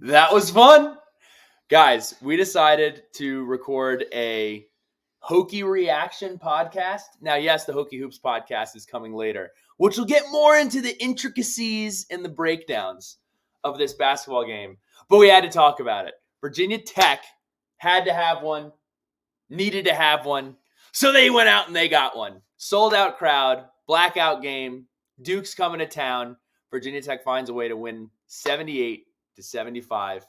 That was fun. Guys, we decided to record a Hokie reaction podcast. Now, yes, the Hokie Hoops podcast is coming later, which will get more into the intricacies and the breakdowns of this basketball game. But we had to talk about it. Virginia Tech had to have one, needed to have one. So they went out and they got one. Sold out crowd, blackout game. Duke's coming to town. Virginia Tech finds a way to win 78-75.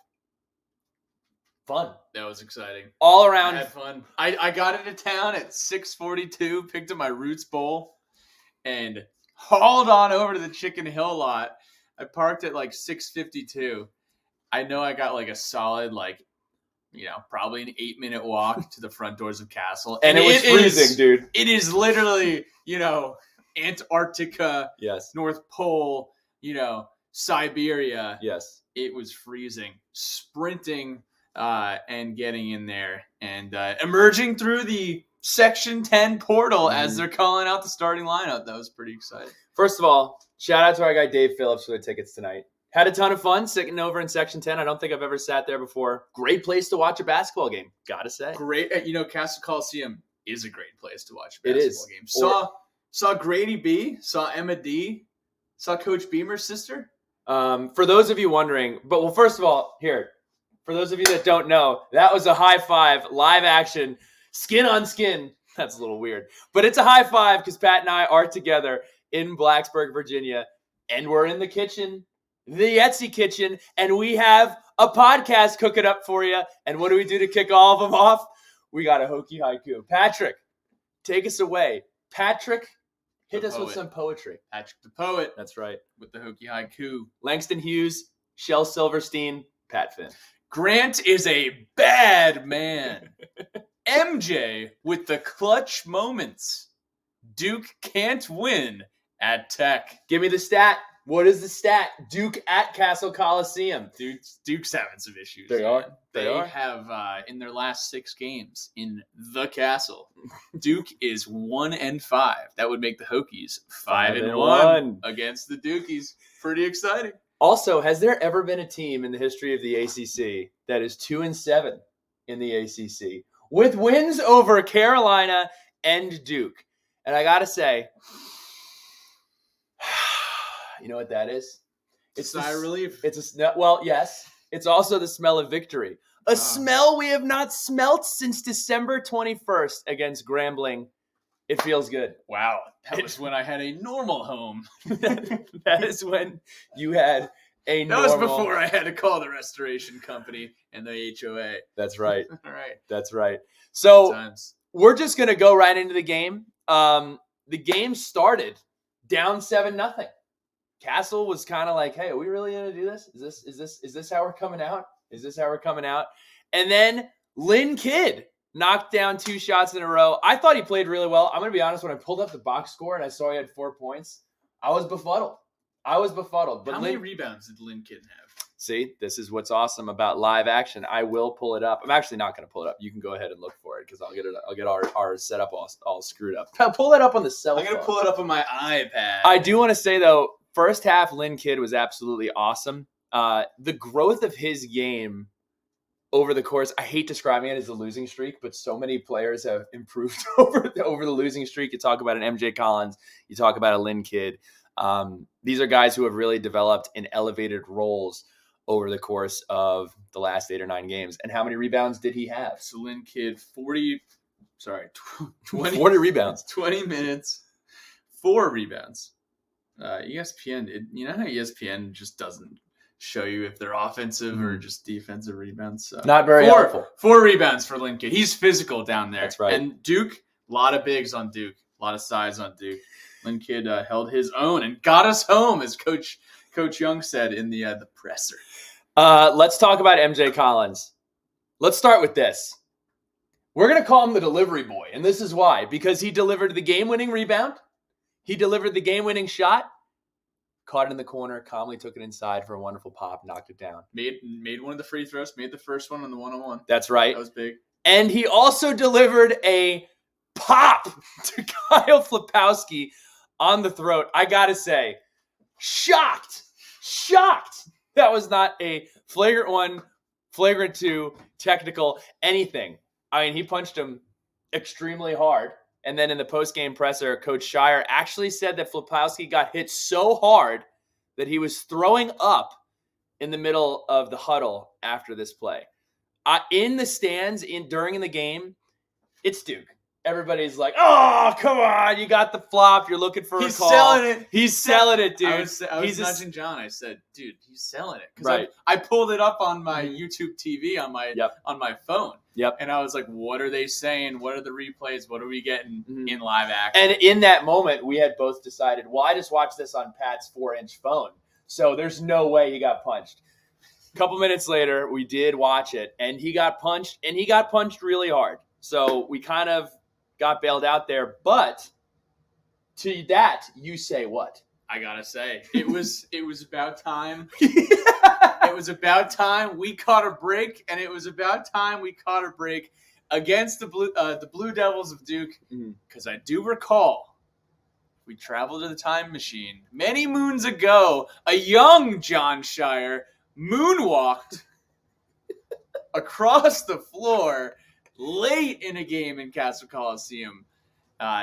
Fun. That was exciting. All around. I had fun. I got into town at 6:42, picked up my Roots Bowl, and hauled on over to the Chicken Hill lot. I parked at like 6:52. I know I got like a solid, probably an 8-minute walk to the front doors of Cassell. And it was freezing, dude. It is literally, Antarctica, Yes. North Pole, Siberia. Yes. It was freezing. Sprinting and getting in there and emerging through the Section 10 portal as they're calling out the starting lineup. That was pretty exciting. First of all, shout out to our guy Dave Phillips for the tickets tonight. Had a ton of fun sitting over in Section 10. I don't think I've ever sat there before. Great place to watch a basketball game, gotta say. Great. Cassell Coliseum is a great place to watch a It basketball is. game. Saw Grady B, saw Emma D, saw Coach Beamer's sister. For those of you wondering, first of all, here, for those of you that don't know, that was a high five, live action, skin on skin. That's a little weird. But it's a high five because Pat and I are together in Blacksburg, Virginia, and we're in the kitchen, the Etsy kitchen, and we have a podcast cooking up for you. And what do we do to kick all of them off? We got a Hokie haiku. Patrick, take us away. Patrick, hit us with some poetry. Patrick the Poet. That's right. With the Hokie haiku. Langston Hughes, Shel Silverstein, Pat Finn. Grant is a bad man. MJ with the clutch moments. Duke can't win at Tech. Give me the stat. What is the stat? Duke at Cassell Coliseum. Duke's having some issues. They are. They have in their last 6 games in the Cassell. Duke is 1-5. That would make the Hokies 5-1 against the Dukies. Pretty exciting. Also, has there ever been a team in the history of the ACC that is 2-7 in the ACC with wins over Carolina and Duke? And I gotta say, you know what that is? It's sigh of relief. Yes. It's also the smell of victory. A smell we have not smelt since December 21st against Grambling. It feels good. Wow. That was when I had a normal home. That is when you had a normal... That was before I had to call the restoration company and the HOA. That's right. All right. That's right. So we're just going to go right into the game. The game started down 7-0. Cassell was kind of like, hey, are we really going to do this? Is this how we're coming out? Is this how we're coming out? And then Lynn Kidd knocked down 2 shots in a row. I thought he played really well. I'm going to be honest. When I pulled up the box score and I saw he had 4 points, I was befuddled. But how many rebounds did Lynn Kidd have? See, this is what's awesome about live action. I will pull it up. I'm actually not going to pull it up. You can go ahead and look for it because I'll get our setup all screwed up. Pull that up on the cell phone. I'm going to pull it up on my iPad. I do want to say, though, first half, Lynn Kidd was absolutely awesome. The growth of his game over the course, I hate describing it as a losing streak, but so many players have improved over the losing streak. You talk about an MJ Collins, you talk about a Lynn Kidd. These are guys who have really developed in elevated roles over the course of the last 8 or 9 games. And how many rebounds did he have? So Lynn Kidd, 20 rebounds. 20 minutes, 4 rebounds. ESPN, you know how ESPN just doesn't show you if they're offensive or just defensive rebounds? So not very helpful. 4 rebounds for Lynn Kidd. He's physical down there. That's right. And Duke, a lot of bigs on Duke, a lot of size on Duke. Lynn Kidd held his own and got us home, as Coach Young said in the presser. Let's talk about MJ Collins. Let's start with this. We're going to call him the delivery boy, and this is why. Because he delivered the game-winning rebound. He delivered the game-winning shot. Caught it in the corner, calmly took it inside for a wonderful pop, knocked it down. Made one of the free throws, made the first one on the 1-on-1. That's right. That was big. And he also delivered a pop to Kyle Flipowski on the throat. I got to say, shocked That was not a flagrant 1, flagrant 2, technical, anything. I mean, he punched him extremely hard. And then in the post-game presser, Coach Shire actually said that Flipowski got hit so hard that he was throwing up in the middle of the huddle after this play. In the stands during the game, it's Duke. Everybody's like, "Oh, come on! You got the flop. You're looking for a call." Selling it. He's selling it, dude. I was nudging John. I said, "Dude, he's selling it." Right. I pulled it up on my YouTube TV on my phone. Yep. And I was like, "What are they saying? What are the replays? What are we getting in live action?" And in that moment, we had both decided, well, I just watched this on Pat's 4-inch phone, so there's no way he got punched. A couple minutes later, we did watch it, and he got punched, and he got punched really hard. So we kind of got bailed out there. But to that, you say what? I gotta say, it was about time. It was about time we caught a break, and it was about time we caught a break against the Blue Devils of Duke. Because I do recall, we traveled to the time machine many moons ago. A young John Shire moonwalked across the floor late in a game in Cassell Coliseum.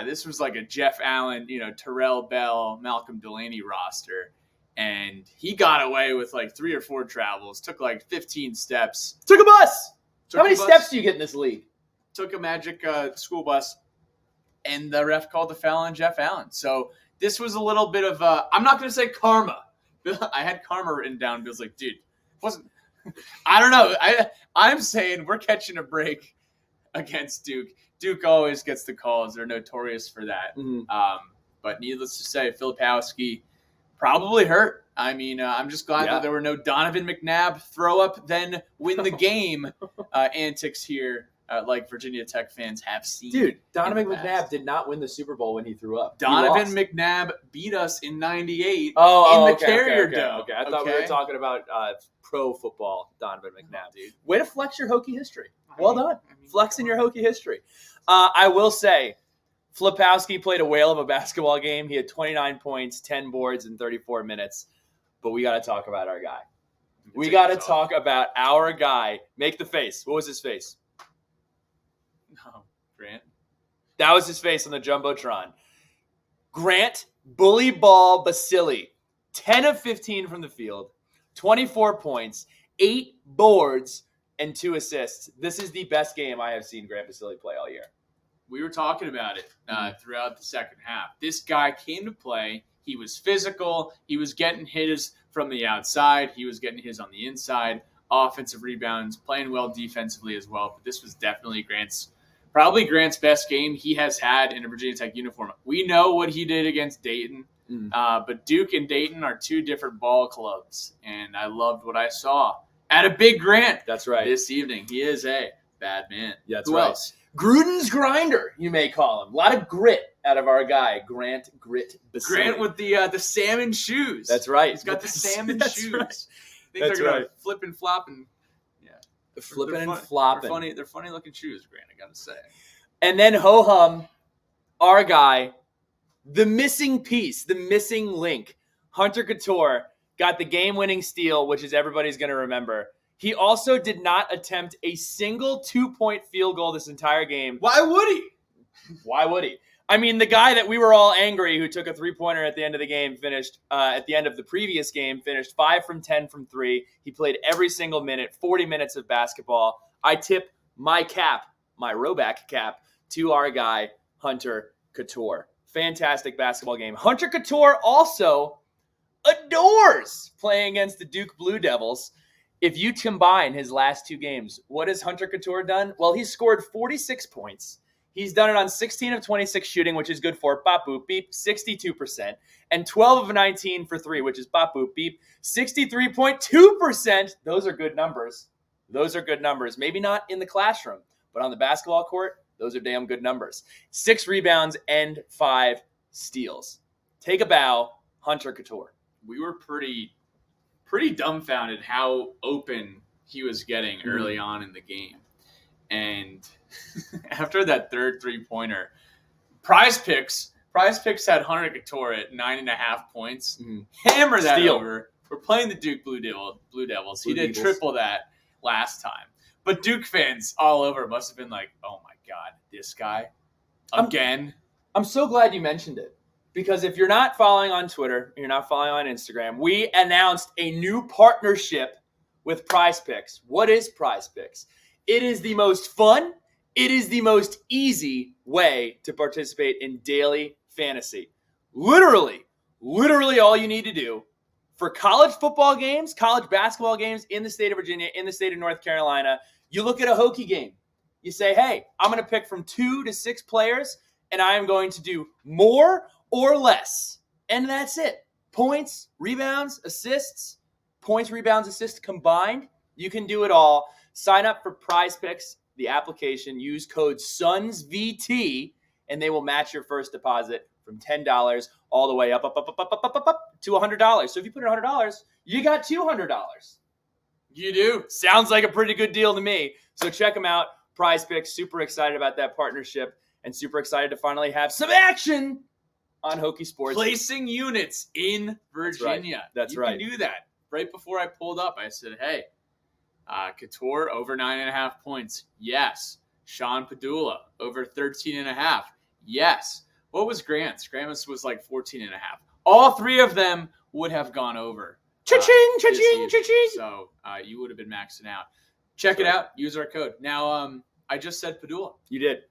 This was like a Jeff Allen, Terrell Bell, Malcolm Delaney roster. And he got away with like 3 or 4 travels, took like 15 steps. Took a bus. How many steps do you get in this league? Took a magic school bus, and the ref called the foul on Jeff Allen. So this was a little bit of, I'm not going to say karma. I had karma written down, but it was like, dude, wasn't, I don't know. I'm saying we're catching a break against Duke. Duke always gets the calls. They're notorious for that. But needless to say, Filipowski probably hurt. I mean, I'm just glad that there were no Donovan McNabb throw up, then win the game antics here, like Virginia Tech fans have seen. Dude, Donovan McNabb did not win the Super Bowl when he threw up. Donovan McNabb beat us in '98 in the Carrier Dome. Okay. I thought we were talking about pro football Donovan McNabb. Dude. Way to flex your Hokie history. Well done. Flexing your Hokie history. I will say, Flipowski played a whale of a basketball game. He had 29 points, 10 boards in 34 minutes. But we got to talk about our guy. We got to talk about our guy. Make the face. What was his face? No, Grant. That was his face on the Jumbotron. Grant Bully Ball Basili. 10 of 15 from the field. 24 points. 8 boards. And 2 assists. This is the best game I have seen Grant Basili play all year. We were talking about it throughout the second half. This guy came to play. He was physical. He was getting his from the outside. He was getting his on the inside. Offensive rebounds, playing well defensively as well. But this was definitely probably Grant's best game he has had in a Virginia Tech uniform. We know what he did against Dayton. But Duke and Dayton are 2 different ball clubs. And I loved what I saw at a big Grant. That's right. This evening. He is a bad man. Yeah, that's Who right. else? Gruden's grinder, you may call him. A lot of grit out of our guy, Grant Grit Basili. Grant with the salmon shoes. That's right. He's got the salmon shoes. Right. I think they're going to flip and flop and flipping and flopping. They're funny looking shoes, Grant, I got to say. And then ho-hum, our guy, the missing piece, the missing link, Hunter Couture, got the game-winning steal, which is everybody's going to remember. He also did not attempt a single 2-point field goal this entire game. Why would he? Why would he? I mean, the guy that we were all angry who took a 3-pointer at the end of the game finished, at the end of the previous game, finished 5 from 10 from 3. He played every single minute, 40 minutes of basketball. I tip my cap, my Roback cap, to our guy, Hunter Couture. Fantastic basketball game. Hunter Couture also adores playing against the Duke Blue Devils. If you combine his last 2 games, what has Hunter Couture done? Well, he's scored 46 points. He's done it on 16 of 26 shooting, which is good for bop boop beep, 62%, and 12 of 19 for 3, which is bop boop beep, 63.2%. Those are good numbers. Those are good numbers. Maybe not in the classroom, but on the basketball court, those are damn good numbers. 6 rebounds and 5 steals. Take a bow, Hunter Couture. We were pretty dumbfounded how open he was getting early on in the game. And after that third 3-pointer, Prize Picks had Hunter Couture at 9.5 points. Hammer that over We're playing the Duke Blue Devils. He did Devils. triple that last time. But Duke fans all over must have been like, oh my God, this guy again. I'm so glad you mentioned it, because if you're not following on Twitter, you're not following on Instagram, we announced a new partnership with Prize Picks. What is Prize Picks? It is the most fun, it is the most easy way to participate in daily fantasy. Literally all you need to do for college football games, college basketball games in the state of Virginia, in the state of North Carolina, you look at a Hokie game. You say, hey, I'm going to pick from 2 to 6 players, and I am going to do more or less. And that's it. Points, rebounds, assists, points, rebounds, assists combined. You can do it all. Sign up for Prize Picks, the application. Use code SUNSVT, and they will match your first deposit from $10 all the way up to $100. So if you put in $100, you got $200. You do. Sounds like a pretty good deal to me. So check them out. Prize Picks. Super excited about that partnership and super excited to finally have some action on Hokie Sports. Placing units in Virginia. That's right. You can do that. Right before I pulled up, I said, hey, Couture over 9.5 points. Yes. Sean Padula over 13.5. Yes. What was Grant's? Grant's was like 14.5. All 3 of them would have gone over. Cha-ching, cha-ching, cha-ching. So you would have been maxing out. Check it out. Use our code. Now, I just said Padula. You did.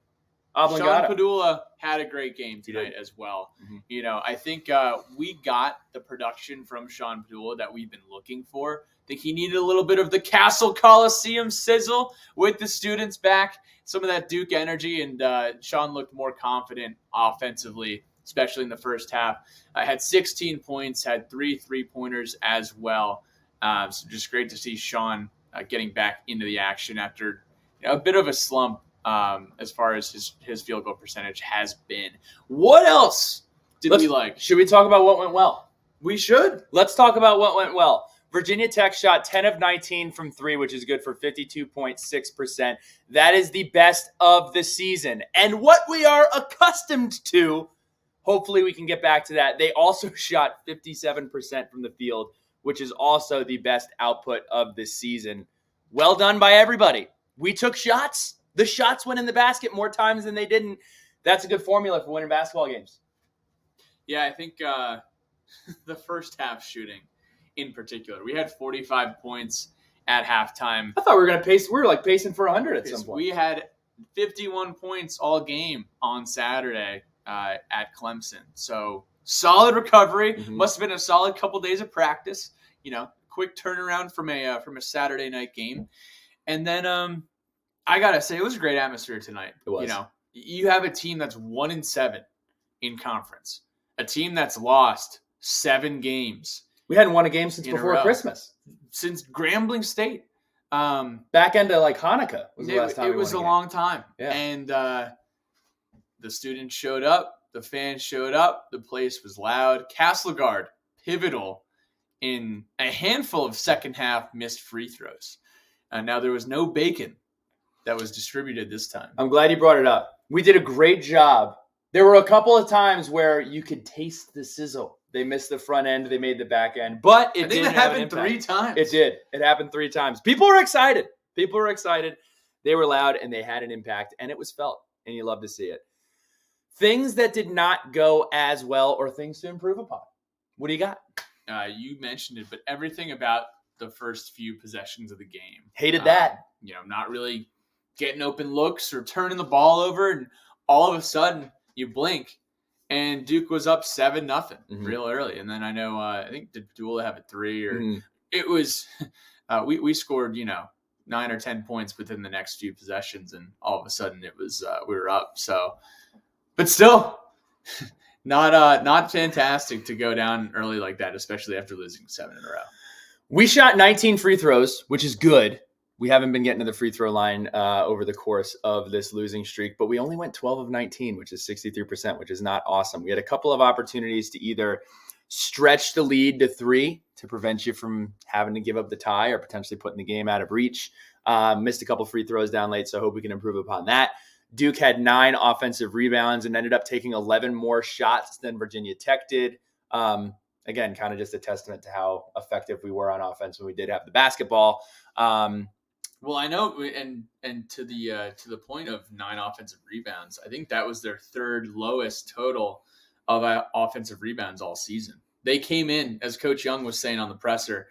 Sean Padula had a great game tonight as well. Mm-hmm. You know, I think we got the production from Sean Padula that we've been looking for. I think he needed a little bit of the Cassell Coliseum sizzle with the students back, some of that Duke energy, and Sean looked more confident offensively, especially in the first half. Had 16 points, had 3 3-pointers as well. So just great to see Sean getting back into the action after a bit of a slump as far as his field goal percentage has been. What else did we like? Should we talk about what went well? We should. Let's talk about what went well. Virginia Tech shot 10 of 19 from 3, which is good for 52.6%. That is the best of the season. And what we are accustomed to, hopefully we can get back to that. They also shot 57% from the field, which is also the best output of the season. Well done by everybody. We took shots. The shots went in the basket more times than they didn't. That's a good formula for winning basketball games. Yeah, I think the first half shooting in particular, we had 45 points at halftime. I thought we were going to pace. We were like pacing for 100 at some point. We had 51 points all game on Saturday at Clemson. So solid recovery. Mm-hmm. Must have been a solid couple days of practice. You know, quick turnaround from a Saturday night game. And then I gotta say, it was a great atmosphere tonight. It was. You know, you have a team that's 1-7 in conference, a team that's lost 7 games. We hadn't won a game since before Christmas, since Grambling State. Back end of like Hanukkah was the last time. It was a long time. Yeah. And the students showed up, the fans showed up, the place was loud. Castleguard, pivotal in a handful of second half missed free throws. Now there was no bacon that was distributed this time. I'm glad you brought it up. We did a great job. There were a couple of times where you could taste the sizzle. They missed the front end. They made the back end. But it did happen 3 times. It did. It happened 3 times. People were excited. They were loud, and they had an impact, and it was felt, and you love to see it. Things that did not go as well or things to improve upon. What do you got? You mentioned it, but everything about the first few possessions of the game. Hated that. You know, not really getting open looks or turning the ball over, and all of a sudden you blink and Duke was up 7-0 real early. And then I know I think did Padula have a 3 or it was we scored 9 or 10 points within the next few possessions, and all of a sudden it was we were up. So, but still not fantastic to go down early like that, especially after losing 7 in a row. We shot 19 free throws, which is good. We haven't been getting to the free throw line over the course of this losing streak, but we only went 12 of 19, which is 63%, which is not awesome. We had a couple of opportunities to either stretch the lead to 3 to prevent you from having to give up the tie or potentially putting the game out of reach. Missed a couple free throws down late, so I hope we can improve upon that. Duke had 9 offensive rebounds and ended up taking 11 more shots than Virginia Tech did. again, kind of just a testament to how effective we were on offense when we did have the basketball. Well, I know, and to the point of 9 offensive rebounds, I think that was their third lowest total of offensive rebounds all season. They came in, as Coach Young was saying on the presser,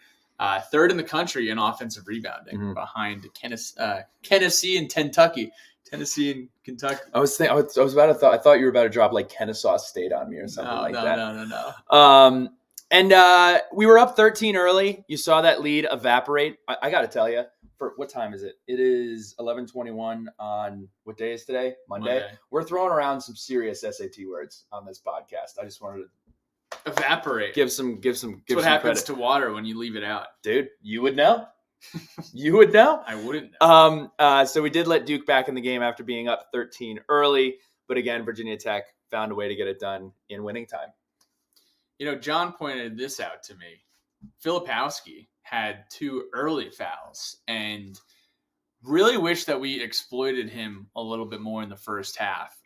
third in the country in offensive rebounding, behind Tennessee and Kentucky. Tennessee and Kentucky. I thought you were about to drop like Kennesaw State on me or something that. No. And we were up 13 early. You saw that lead evaporate. I got to tell you, for what time is it? It is 11:21 on what day is today? Monday. We're throwing around some serious SAT words on this podcast. I just wanted to evaporate. Give some. That's what happens to water when you leave it out, dude. You would know. You would know. I wouldn't know. So we did let Duke back in the game after being up 13 early, but again, Virginia Tech found a way to get it done in winning time. You know, John pointed this out to me. Filipowski had 2 early fouls, and really wish that we exploited him a little bit more in the first half.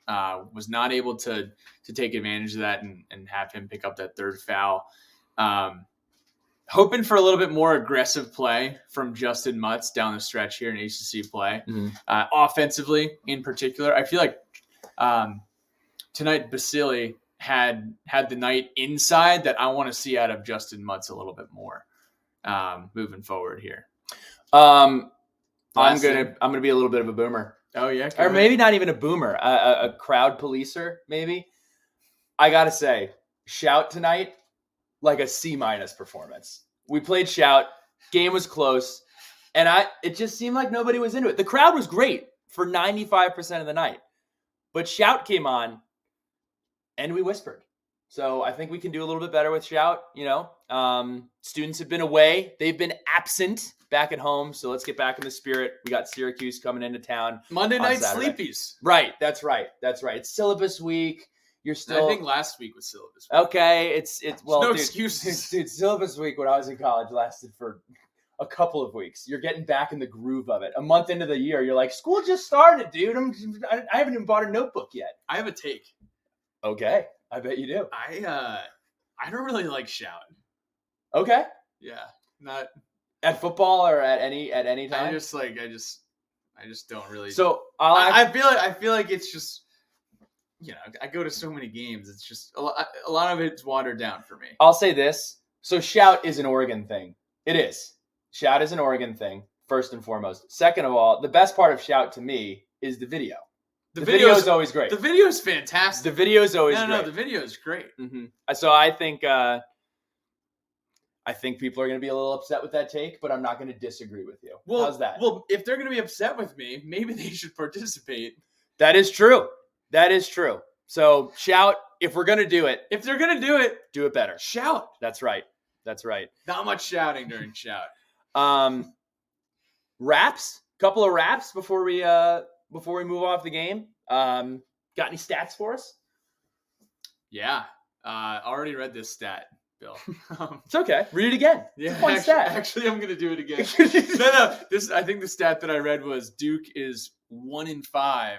Was not able to take advantage of that and have him pick up that 3rd foul. Hoping for a little bit more aggressive play from Justin Mutz down the stretch here in ACC play. Offensively, in particular, I feel like tonight Basili had the night inside that I want to see out of Justin Mutz a little bit more moving forward here. I'm gonna be a little bit of a boomer. Oh yeah, or maybe not even a boomer, a crowd policer maybe. I gotta say, Shout tonight, like a C- performance. We played Shout, game was close, and it just seemed like nobody was into it. The crowd was great for 95% of the night, but Shout came on, and we whispered. So I think we can do a little bit better with Shout. Students have been away; they've been absent back at home. So let's get back in the spirit. We got Syracuse coming into town Monday night Saturday. sleepies. Right, that's right. It's syllabus week. You're still. I think last week was syllabus week. Okay, it's well, no dude, excuses. Dude, syllabus week when I was in college lasted for a couple of weeks. You're getting back in the groove of it. A month into the year, you're like, school just started, dude. I haven't even bought a notebook yet. I have a take. Okay, I bet you do. I don't really like Shout. Okay. Yeah, not at football or at any time. I just don't really. So I feel like it's just. I go to so many games. It's just a lot of it's watered down for me. I'll say this. So Shout is an Oregon thing. It is. Shout is an Oregon thing, first and foremost. Second of all, the best part of Shout to me is the video. The video is always great. The video is fantastic. The video is always great. No, the video is great. Mm-hmm. So I think people are going to be a little upset with that take, but I'm not going to disagree with you. Well, how's that? Well, if they're going to be upset with me, maybe they should participate. That is true. So Shout, if we're going to do it. If they're going to do it. Do it better. Shout. That's right. Not much shouting during Shout. Raps. Couple of raps before we move off the game. Got any stats for us? Yeah. Already read this stat, Bill. It's okay. Read it again. Yeah, it's a fun stat. Actually, I'm going to do it again. No. I think the stat that I read was Duke is 1-5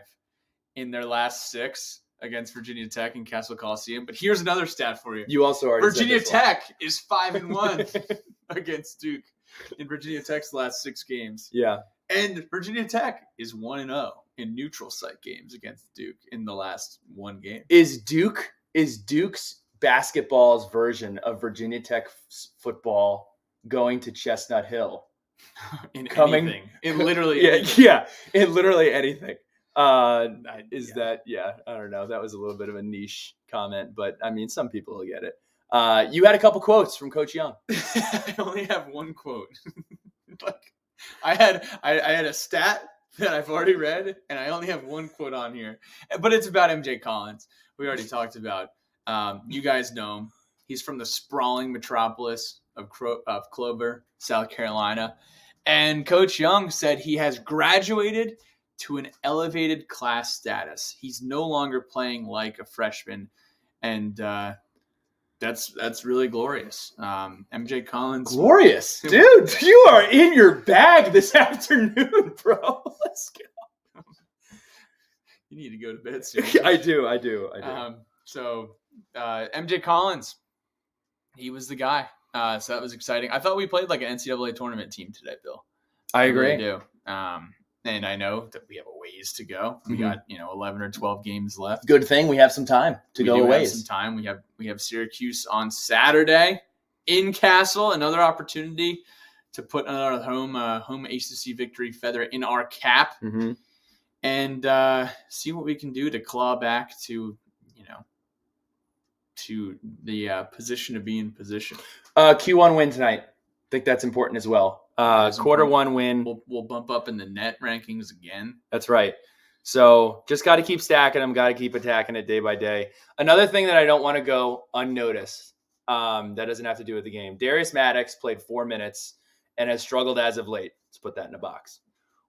in their last 6 against Virginia Tech in Cassell Coliseum. But here's another stat for you. You also already Virginia Tech is 5-1 against Duke in Virginia Tech's last 6 games. Yeah. And Virginia Tech is 1-0 in neutral site games against Duke in the last 1 game. Is Duke's basketball's version of Virginia Tech football going to Chestnut Hill? In anything. In literally anything. Yeah, in literally anything. I don't know. That was a little bit of a niche comment, but I mean, some people will get it. You had a couple quotes from Coach Young. I only have one quote. I had a stat that I've already read, and I only have one quote on here, but it's about MJ Collins. We already talked about. You guys know him. He's from the sprawling metropolis of Clover, South Carolina, and Coach Young said he has graduated to an elevated class status. He's no longer playing like a freshman, and that's really glorious. MJ Collins. Glorious. Dude, you are in your bag this afternoon, bro. Let's go. You need to go to bed soon. I do. So MJ Collins, he was the guy. So that was exciting. I thought we played like an NCAA tournament team today, Bill. I agree. Really do. And I know that we have a ways to go. We got 11 or 12 games left. Good thing we have some time to go a ways. Some time. We have Syracuse on Saturday in Cassell. Another opportunity to put another home ACC victory feather in our cap, and see what we can do to claw back to the position to be in position. Q1 win tonight. I think that's important as well. Quarter one win. We'll bump up in the net rankings again. That's right. So just got to keep stacking them. Got to keep attacking it day by day. Another thing that I don't want to go unnoticed. That doesn't have to do with the game. Darius Maddox played 4 minutes and has struggled as of late. Let's put that in a box.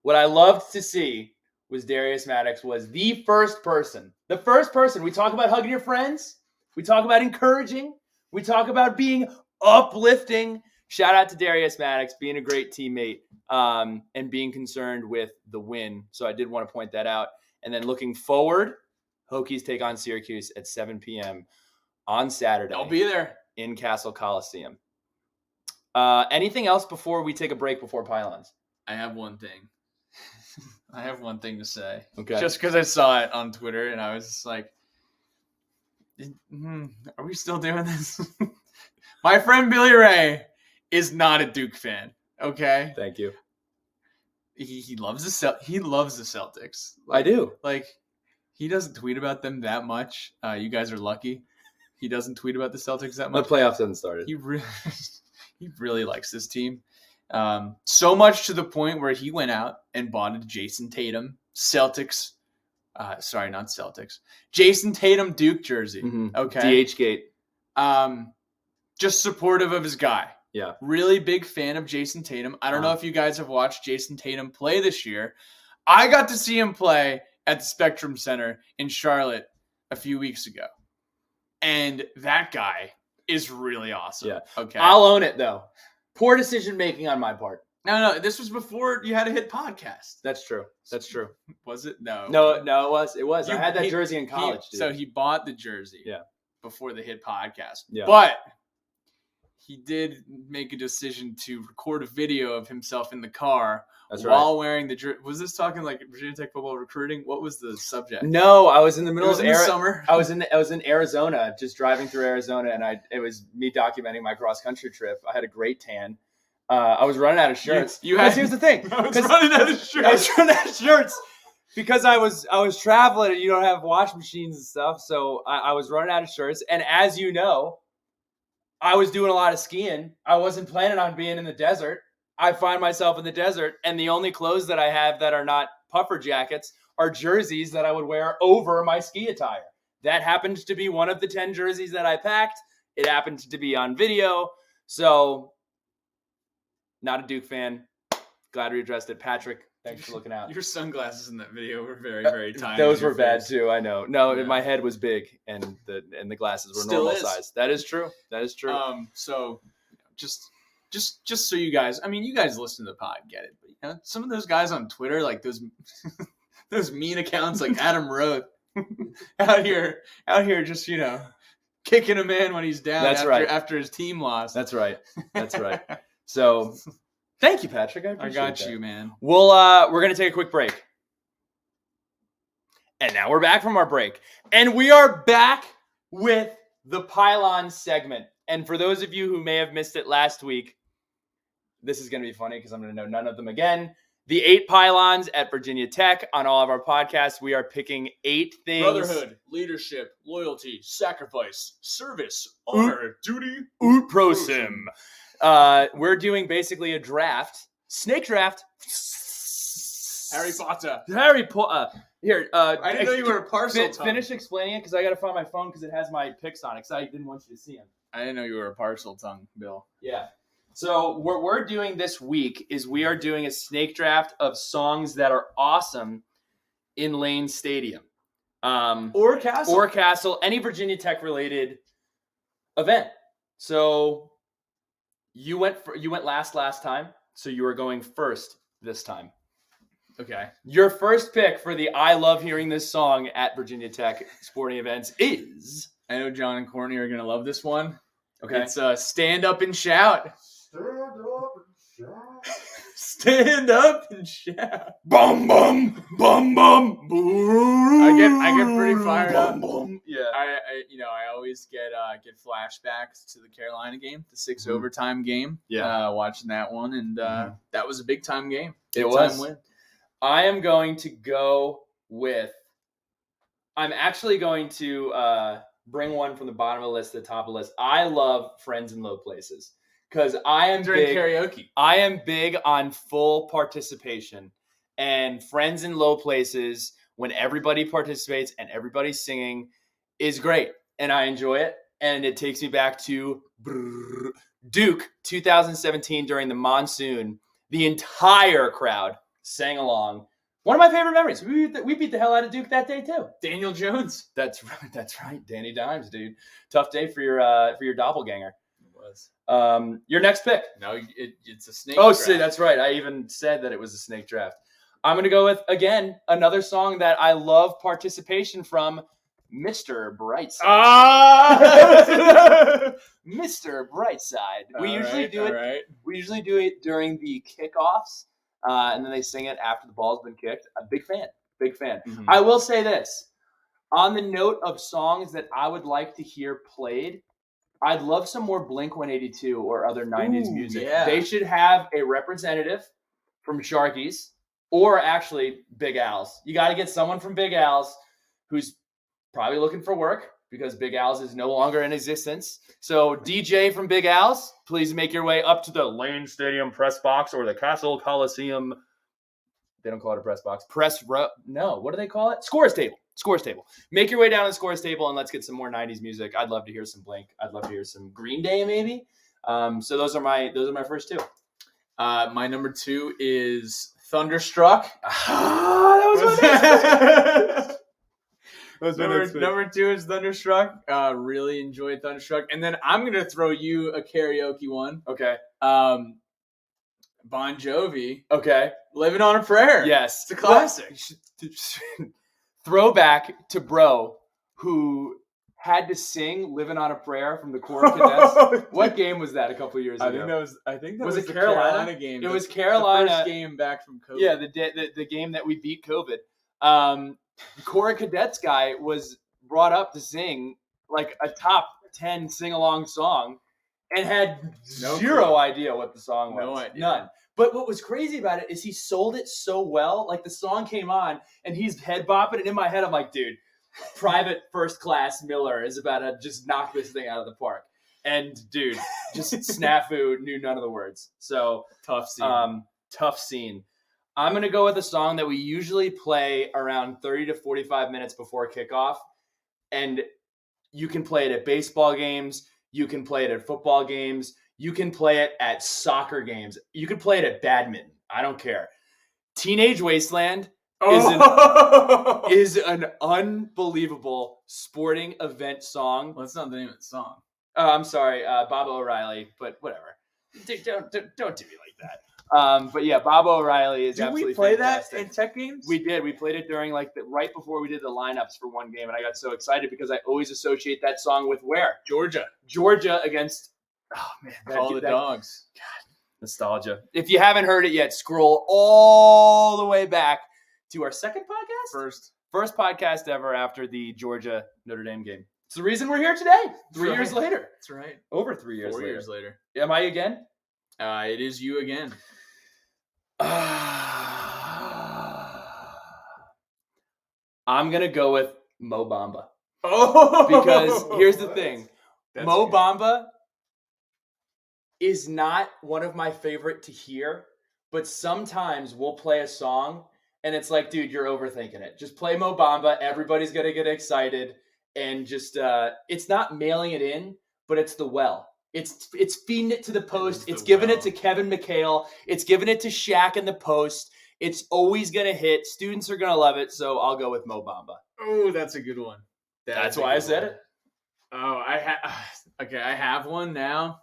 What I loved to see was Darius Maddox was the first person. We talk about hugging your friends. We talk about encouraging. We talk about being uplifting. Shout out to Darius Maddox, being a great teammate and being concerned with the win. So I did want to point that out. And then looking forward, Hokies take on Syracuse at 7 p.m. on Saturday. I'll be there. In Cassell Coliseum. Anything else before we take a break before Pylons? I have one thing. I have one thing to say. Okay. Just because I saw it on Twitter and I was just like, are we still doing this? My friend Billy Ray is not a Duke fan. Okay. Thank you. He loves the Celtics. I do. Like, he doesn't tweet about them that much. You guys are lucky. He doesn't tweet about the Celtics that much. The playoffs haven't started. He really likes this team. So much to the point where he went out and bought a Jason Tatum Celtics. Sorry, not Celtics. Jason Tatum Duke jersey. Okay. DH Gate. Just supportive of his guy. Yeah. Really big fan of Jason Tatum. I don't know if you guys have watched Jason Tatum play this year. I got to see him play at the Spectrum Center in Charlotte a few weeks ago. And that guy is really awesome. Yeah. Okay. I'll own it, though. Poor decision-making on my part. No. This was before you had a hit podcast. That's true. Was it? No. No, it was. I had that jersey in college, dude. So he bought the jersey before the hit podcast. Yeah. But he did make a decision to record a video of himself in the car while wearing the jersey. Was this talking like Virginia Tech football recruiting? What was the subject? No, I was in the middle of summer. I was in Arizona, just driving through Arizona, and it was me documenting my cross country trip. I had a great tan. I was running out of shirts. Here's the thing. I was running out of shirts. Because I was traveling and you don't have wash machines and stuff, so I was running out of shirts. And as you know, I was doing a lot of skiing. I wasn't planning on being in the desert. I find myself in the desert, and the only clothes that I have that are not puffer jackets are jerseys that I would wear over my ski attire. That happened to be one of the 10 jerseys that I packed. It happened to be on video. So, not a Duke fan. Glad we addressed it. Patrick, thanks for looking out. Your sunglasses in that video were very, very tiny. Those were bad too, I know. No, my head was big and the glasses were normal size. That is true. So just so you guys, you guys listen to the pod, get it. But some of those guys on Twitter, like those those mean accounts like Adam Roth out here just, kicking a man when he's down after his team lost. That's right. So thank you, Patrick. I got you, man. We're gonna take a quick break. And now we're back from our break. And we are back with the Pylon segment. And for those of you who may have missed it last week, this is going to be funny because I'm going to know none of them again. The 8 pylons at Virginia Tech on all of our podcasts. We are picking 8 things. Brotherhood, leadership, loyalty, sacrifice, service, honor, duty, ut prosim. We're doing basically a draft. Snake draft. Harry Potter. Here, I didn't know you were a parcel tongue. Finish explaining it because I got to find my phone because it has my picks on it because I didn't want you to see them. I didn't know you were a parcel tongue, Bill. Yeah. So what we're doing this week is we are doing a snake draft of songs that are awesome in Lane Stadium. Or Cassell. Any Virginia Tech related event. So you went last time, so you are going first this time. Okay. Your first pick for the I love hearing this song at Virginia Tech sporting events is... I know John and Courtney are going to love this one. Okay. It's Stand Up and Shout. Stand up and shout. Stand up and shout. Bum bum bum bum. I get pretty fired up. Yeah. I always get flashbacks to the Carolina game, the 6 overtime game. Yeah. Watching that one, and that was a big time game. It Big was. time win. I am going to go with. I'm actually going to bring one from the bottom of the list to the top of the list. I love Friends in Low Places because I am During big. karaoke. I am big on full participation, and Friends in Low Places when everybody participates and everybody's singing is great, and I enjoy it. And it takes me back to Duke 2017 during the monsoon. The entire crowd sang along. One of my favorite memories. We beat the hell out of Duke that day too. Daniel Jones. That's right. That's right. Danny Dimes, dude. Tough day for your doppelganger. It was. Your next pick. No, it's a snake. Oh, draft. see, that's right. I even said that it was a snake draft. I'm going to go with, again, another song that I love participation from, Mr. Brightside. Mr. Brightside. We usually do it during the kickoffs, and then they sing it after the ball's been kicked. A big fan. Mm-hmm. I will say this. On the note of songs that I would like to hear played, I'd love some more Blink-182 or other 90s music. Yeah. They should have a representative from Sharky's or actually Big Al's. You got to get someone from Big Al's who's probably looking for work because Big Al's is no longer in existence. So DJ from Big Al's, please make your way up to the Lane Stadium press box or the Cassell Coliseum. They don't call it a press box. No, what do they call it? Scores table. Make your way down to the scores table and let's get some more 90s music. I'd love to hear some Blink. I'd love to hear some Green Day maybe. So those are my first two. My number 2 is Thunderstruck. That was my next pick. Number 2 is Thunderstruck. Really enjoyed Thunderstruck. And then I'm going to throw you a karaoke one. Okay. Bon Jovi. Okay. Living on a Prayer. Yes. It's a classic. Throwback to Bro, who had to sing "Living on a Prayer" from the Corps Cadets. What game was that a couple of years ago? I think that Was was it the Carolina? game. It was Carolina. The first game back from COVID. Yeah, the game that we beat COVID. The Corps Cadets guy was brought up to sing like a top 10 sing-along song and had zero idea what the song was. No idea. None. But what was crazy about it is he sold it so well. Like the song came on and he's head bopping, and in my head I'm like, dude, Private First Class Miller is about to just knock this thing out of the park. And dude, just snafu, knew none of the words. So tough scene. I'm going to go with a song that we usually play around 30 to 45 minutes before kickoff. And you can play it at baseball games. You can play it at football games. You can play it at soccer games. You can play it at badminton. I don't care. Teenage Wasteland is an unbelievable sporting event song. Well, that's not the name of the song. I'm sorry, Bob O'Reilly, but whatever. Don't do me like that. But yeah, Bob O'Reilly is absolutely fantastic. Did we play that in tech games? We did. We played it during right before we did the lineups for one game, and I got so excited because I always associate that song with where? Georgia against. Oh man, Call the Dogs. God, nostalgia. If you haven't heard it yet, scroll all the way back to our second podcast. First podcast ever after the Georgia Notre Dame game. It's the reason we're here today. 3 years later. That's right. Over 3 years 4 later. years later. Am I again? It is you again. I'm going to go with Mo Bamba. Oh! Because here's the thing. Mo good. Bamba is not one of my favorite to hear, but sometimes we'll play a song and it's like, dude, you're overthinking it. Just play Mo Bamba. Everybody's going to get excited. And just, it's not mailing it in, but it's the well. It's feeding it to the post. It's giving it to Kevin McHale. It's giving it to Shaq in the post. It's always going to hit. Students are going to love it. So I'll go with Mo Bamba. Oh, that's a good one. That's why I said it. Oh, I have one now.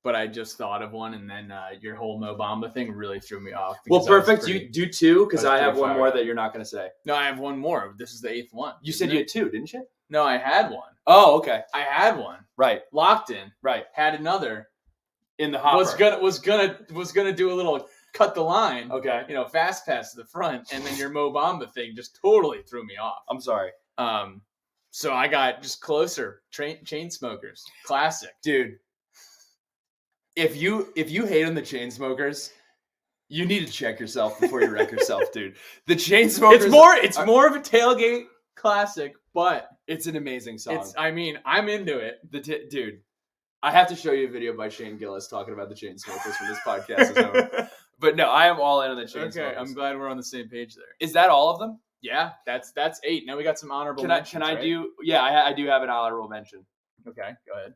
But I just thought of one, and then your whole Mo Bamba thing really threw me off. Well, perfect. You do two, because I have one more that you're not going to say. No, I have one more. This is the 8th one. You said you had two, didn't you? No, I had one. Oh, okay. I had one. Right. Locked in. Right. Had another. In the hopper. Was gonna do a little cut the line. Okay. Fast pass to the front, and then your Mo Bamba thing just totally threw me off. I'm sorry. So I got just closer. Chain smokers. Classic. Dude. If you hate on the Chainsmokers, you need to check yourself before you wreck yourself, dude. The Chainsmokers. It's more of a tailgate classic, but it's an amazing song. I'm into it. Dude, I have to show you a video by Shane Gillis talking about the Chainsmokers when this podcast is over. But no, I am all in on the Chainsmokers. Okay, I'm glad we're on the same page there. Is that all of them? Yeah, that's 8. Now we got some honorable mentions. Can I right? do? Yeah, I do have an honorable mention. Okay, go ahead.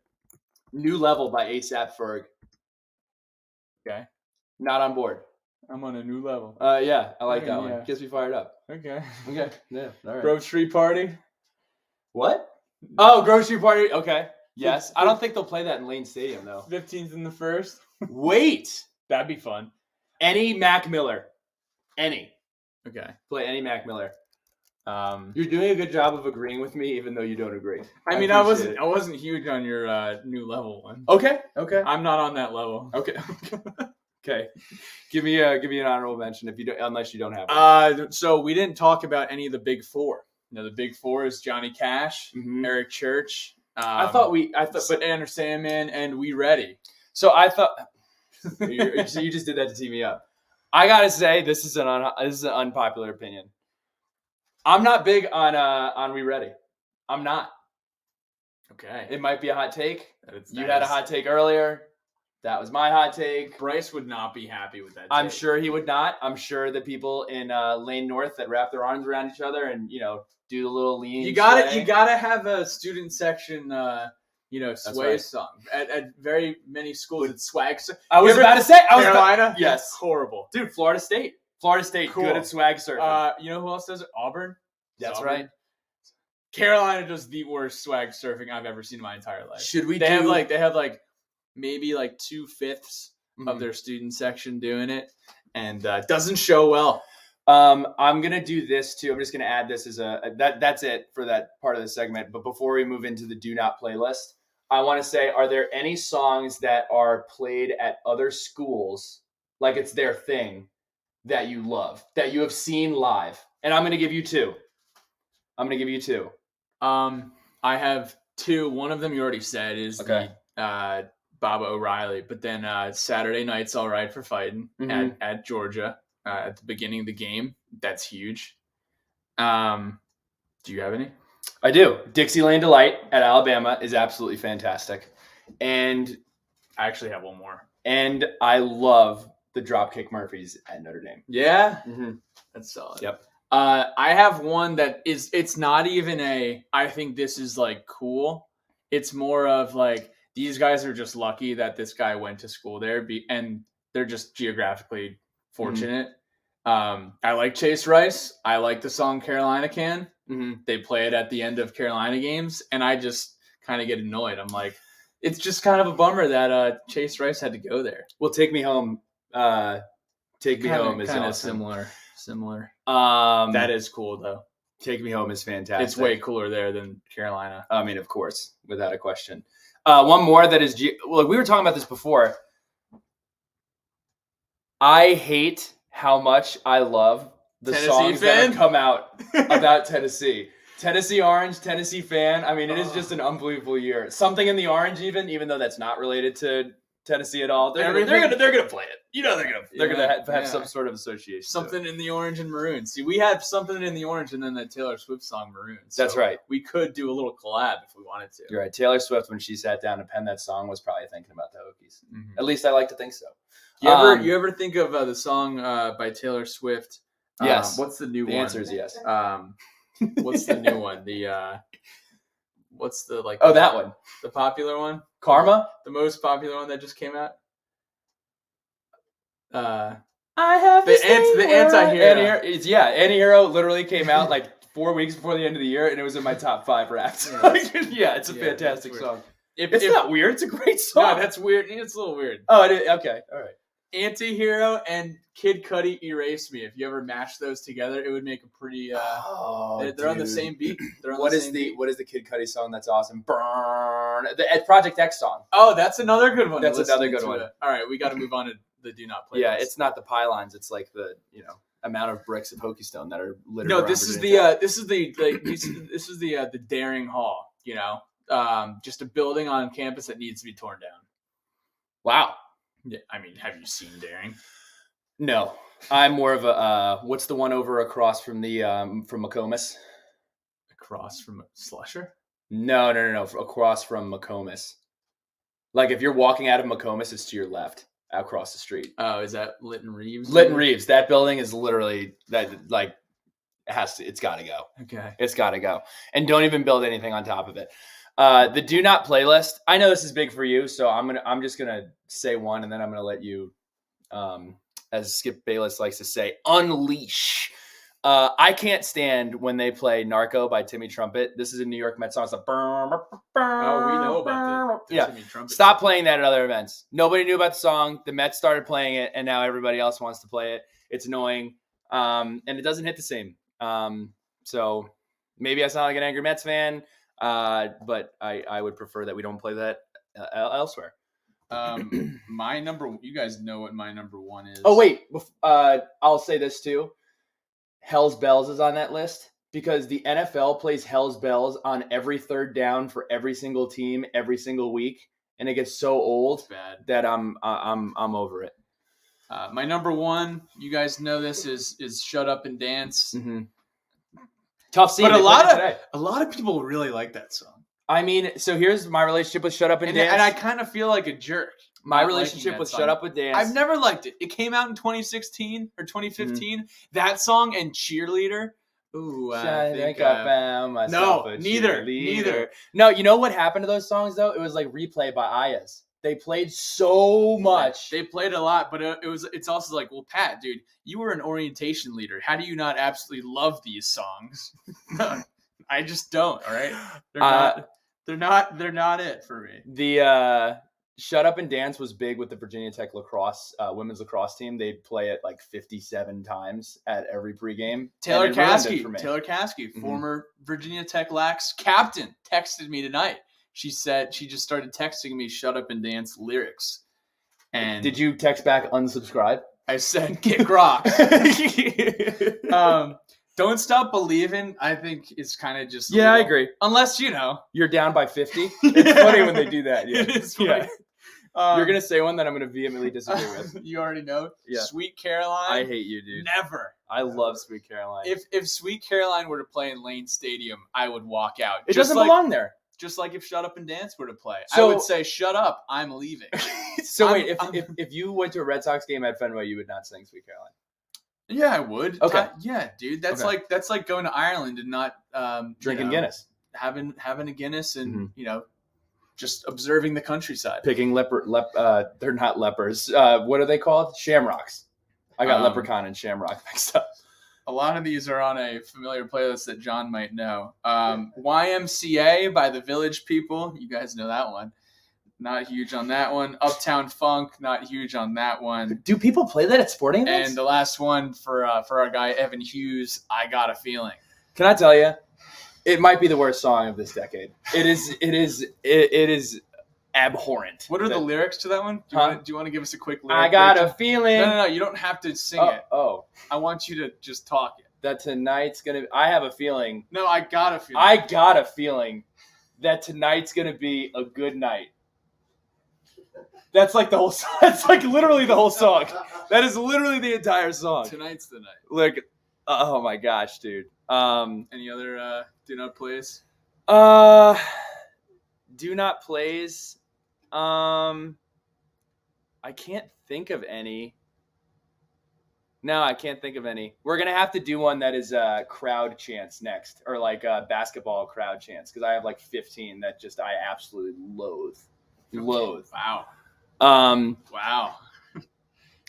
New Level by ASAP Ferg. Okay. Not on board. I'm on a new level. Yeah, I like that Yeah. one. Gets me fired up. Okay. Okay. Yeah. All right. Grove Street Party. What? Oh, Grocery Party. Okay. Yes. I don't think they'll play that in Lane Stadium though. 15th in the first. Wait. That'd be fun. Any Mac Miller. Any. Okay. Play any Mac Miller. You're doing a good job of agreeing with me, even though you don't agree. I wasn't huge on your new level one. Okay. I'm not on that level. Okay. Okay. Give me an honorable mention unless you don't have one. So we didn't talk about any of the big four. The big four is Johnny Cash, Mhm. Eric Church. But Enter Sandman and We Ready. So I thought you just did that to tee me up. I gotta say this is an unpopular opinion. I'm not big on We Ready. I'm not. Okay. It might be a hot take. You had a hot take earlier. That was my hot take. Bryce would not be happy with that. I'm sure he would not. I'm sure the people in Lane North that wrap their arms around each other and do the little lean. You gotta have a student section. Sway right. song at very many schools. It's swag. I was about to say Carolina. Yes, horrible, dude. Florida State, cool. Good at swag surfing. You know who else does it? Auburn. That's Auburn. right. Carolina does the worst swag surfing I've ever seen in my entire life. Should we? They have maybe 2/5 of their student section doing it, and doesn't show well. I'm gonna do this too. I'm just gonna add this as that's it for that part of the segment. But before we move into the do not playlist, I want to say, are there any songs that are played at other schools, like it's their thing, that you love, that you have seen live? And I'm gonna give you two. I have two. One of them you already said is the Baba O'Reilly, but then Saturday Night's All Right for Fighting at Georgia at the beginning of the game. That's huge. Do you have any? I do. Dixieland Delight at Alabama is absolutely fantastic. And I actually have one more. And I love the Dropkick Murphys at Notre Dame. Yeah? Mm-hmm. That's solid. Yep. I have one that it's not even I think this is cool. It's more of these guys are just lucky that this guy went to school there and they're just geographically fortunate. Mm-hmm. I like Chase Rice. I like the song Carolina Can. Mm-hmm. They play it at the end of Carolina games, and I just kind of get annoyed. I'm like, it's just kind of a bummer that Chase Rice had to go there. Well, Take Me Home. Take Me Home is kind of awesome. Similar. That is cool though. Take Me Home is fantastic. It's way cooler there than Carolina. I mean, of course, without a question. One more that is we were talking about this before. I hate how much I love the Tennessee songs fan? that have come out about Tennessee. Tennessee Orange, Tennessee Fan. I mean, it is just an unbelievable year. Something in the Orange, even though that's not related to Tennessee at all. They're gonna play it. They're gonna have some sort of association. Something in the orange and maroon. See, we have something in the orange, and then that Taylor Swift song Maroon. So that's right. We could do a little collab if we wanted to. You're right. Taylor Swift, when she sat down to pen that song, was probably thinking about the Hokies. Mm-hmm. At least I like to think so. You ever think of the song by Taylor Swift? Yes. What's the new one? The answer is yes. What's the new one? What's the that one, the popular one? Karma, the most popular one that just came out. I have the anti-hero. Anti-hero literally came out 4 weeks before the end of the year, and it was in my top 5 raps. Yeah, it's a fantastic song. It's not weird. It's a great song. No, that's weird. It's a little weird. Oh, it is? Okay. All right. Anti-Hero and Kid Cudi Erase Me. If you ever mash those together, it would make a pretty. They're on the dude. same beat. They're on What the is same the beat. what is the Kid Cudi song that's awesome? Burn, the Project X song. Oh, that's another good one. That's another good Listening to one. it. All right, we got to move on to the Do Not Play. Yeah, list. it's not the pylons. It's like the amount of bricks of Hokey Stone that are littered. No, around this is Virginia Tech. the daring hall. Just a building on campus that needs to be torn down. Wow. Yeah, I mean, have you seen Daring? No, I'm more of a what's the one over across from the from McComas? Across from a Slusher? No, across from McComas. Like if you're walking out of McComas, it's to your left, across the street. Oh, is that Lytton Reeves? Lytton Reeves. That building is literally that. Like it has to. It's got to go. Okay. It's got to go. And don't even build anything on top of it. The Do Not playlist. I know this is big for you, so I'm just gonna say one, and then I'm gonna let you, as Skip Bayless likes to say, unleash. I can't stand when they play "Narco" by Timmy Trumpet. This is a New York Mets song. It's like, Oh, we know about the yeah. Timmy Trumpet. Stop playing that at other events. Nobody knew about the song. The Mets started playing it, and now everybody else wants to play it. It's annoying, and it doesn't hit the same. So maybe I sound like an angry Mets fan. But I would prefer that we don't play that elsewhere. My number. You guys know what my number one is. Oh wait, I'll say this too. Hell's Bells is on that list because the NFL plays Hell's Bells on every third down for every single team every single week, and it gets so old It's bad. that I'm over it. My number one. You guys know this is "Shut Up and Dance." Mm-hmm. Tough scene, But today. a lot of people really like that song. I mean, so here's my relationship with Shut Up and Dance. And I kind of feel like a jerk. My not relationship liking with that Shut song. Up with Dance. I've never liked it. It came out in 2016 or 2015. That song and Cheerleader. Ooh, I think I found myself a neither. cheerleader. No, you know what happened to those songs though? It was like replay by Ayaz. They played so much. They played a lot, but it's also like, well, Pat, dude, you were an orientation leader. How do you not absolutely love these songs? I just don't. All right, they're not it for me. The Shut Up and Dance was big with the Virginia Tech lacrosse women's lacrosse team. They'd play it like 57 times at every pregame. Taylor and it ruined it Caskey, for me. Mm-hmm. Former Virginia Tech Lax captain, texted me tonight. She said she just started texting me "Shut Up and Dance" lyrics. And did you text back unsubscribe? I said kick rocks. Don't Stop Believing, I think it's kind of just I agree. Unless You're down by 50. It's funny when they do that. Yeah. It is funny. You're gonna say one that I'm gonna vehemently disagree with. You already know. Yeah. Sweet Caroline. I hate you, dude. Never. I love Sweet Caroline. If Sweet Caroline were to play in Lane Stadium, I would walk out. It doesn't belong there. Just like if Shut Up and Dance were to play, So- I would say, "Shut up, I'm leaving." So I'm- wait, if you went to a Red Sox game at Fenway, you would not sing Sweet Caroline. Yeah, I would. Okay. Yeah, dude. That's Okay. like going to Ireland and not Drinking Guinness. having a Guinness and Mm-hmm. just observing the countryside. Picking they're not lepers. What are they called? Shamrocks. I got leprechaun and shamrock mixed up. A lot of these are on a familiar playlist that John might know. YMCA by the Village People. You guys know that one. Not huge on that one. Uptown Funk. Not huge on that one. Do people play that at sporting events? And the last one for our guy Evan Hughes. I Got a Feeling. Can I tell you, it might be the worst song of this decade. It is abhorrent. What are the lyrics to that one? Do you want to give us a quick lyric? I got a breakdown? feeling. No. You don't have to sing it. Oh, I want you to just talk it. that tonight's gonna. I have a feeling. No, I got a feeling. I got a feeling that tonight's gonna be a good night. That's like the whole song. That's like literally the whole song. That is literally the entire song. Tonight's the night. Like, oh my gosh, dude. Any other do not plays? Do not plays. I can't think of any. No, I can't think of any. We're gonna have to do one that is crowd chants next, or like basketball crowd chants, because I have like 15 that just I absolutely loathe. Wow. Wow.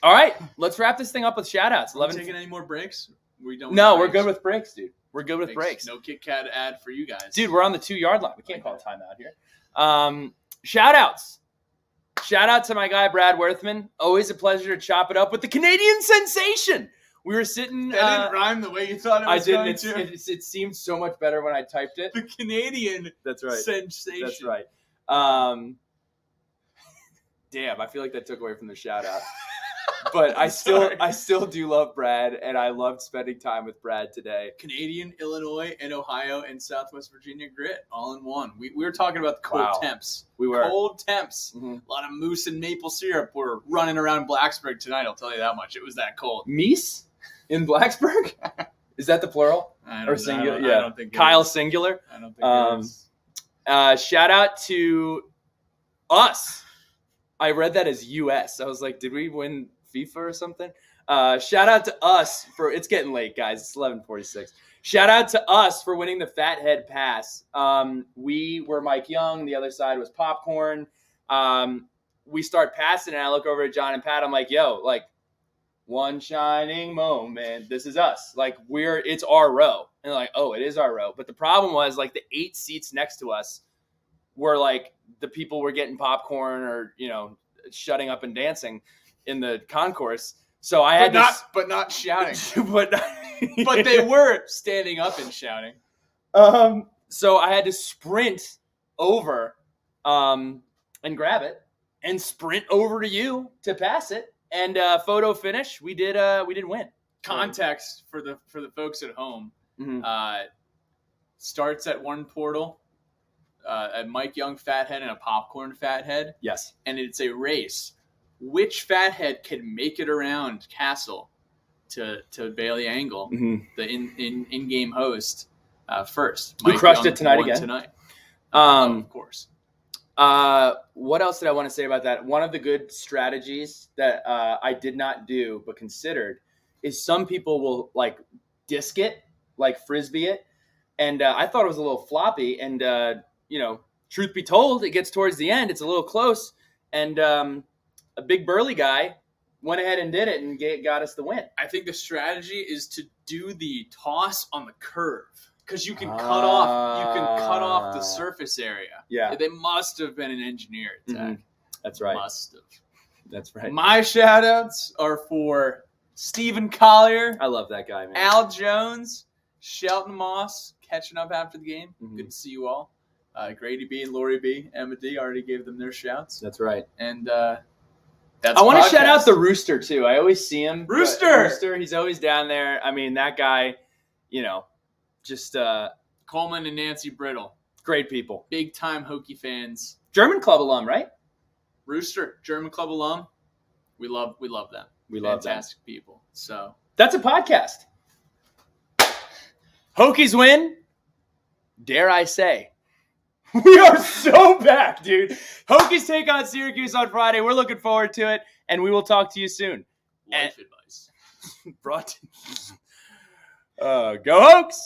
All right, let's wrap this thing up with shout outs. Are we taking any more breaks? We don't. No, we're good with breaks, dude. We're good with Thanks. breaks. No Kit Kat ad for you guys. Dude, we're on the 2-yard line. We can't call timeout here. Shout outs. Shout out to my guy, Brad Worthman. Always a pleasure to chop it up with the Canadian sensation. We were sitting. That didn't rhyme the way you thought it was going to. It seemed so much better when I typed it. The Canadian That's right. sensation. That's right. Damn, I feel like that took away from the shout out. But I still do love Brad, and I loved spending time with Brad today. Canadian, Illinois, and Ohio, and Southwest Virginia grit all in one. We were talking about the cold temps. We were. Cold temps. Mm-hmm. A lot of moose and maple syrup were running around Blacksburg tonight, I'll tell you that much. It was that cold. Meese in Blacksburg? Is that the plural? Or singular? I don't think Kyle singular? I don't think it is. Shout out to us. I read that as US. I was like, did we win FIFA or something? Shout out to us for, it's getting late, guys. It's 11:46. Shout out to us for winning the Fathead Pass. We were Mike Young. The other side was Popcorn. We start passing, and I look over at John and Pat. I'm like, yo, like, one shining moment. This is us. Like, it's our row. And they're like, oh, it is our row. But the problem was, like, the 8 seats next to us were, like, the people were getting popcorn or, shutting up and dancing in the concourse. So I had but not shouting. but they were standing up and shouting. So I had to sprint over and grab it and sprint over to you to pass it. And photo finish, we did win. Context for the folks at home. Mm-hmm. Starts at one portal, a Mike Young fathead and a Popcorn fathead. Yes. And it's a race. Which fathead can make it around Cassell to Bailey Angle, mm-hmm. the in-game host, first? Who crushed it tonight again. Of course. What else did I want to say about that? One of the good strategies that I did not do but considered is some people will like disc it, like frisbee it, and I thought it was a little floppy. And truth be told, it gets towards the end, it's a little close, and a big burly guy went ahead and did it and got us the win. I think the strategy is to do the toss on the curve. Because you can cut off the surface area. Yeah. They must have been an engineer at Tech. Mm-hmm. That's right. Must have. That's right. My shout outs are for Stephen Collier. I love that guy, man. Al Jones, Shelton Moss, catching up after the game. Mm-hmm. Good to see you all. Grady B and Lori B, Emma D already gave them their shouts. That's right. And that's I want to shout out the Rooster too. I always see him. Rooster, he's always down there. I mean, that guy, just Coleman and Nancy Brittle, great people, big time Hokie fans. German club alum, right? Rooster, German club alum. We love them. We love them. Fantastic people. So that's a podcast. Hokies win. Dare I say? We are so back, dude. Hokies take on Syracuse on Friday. We're looking forward to it, and we will talk to you soon. Life advice. Brought to Go Hokies!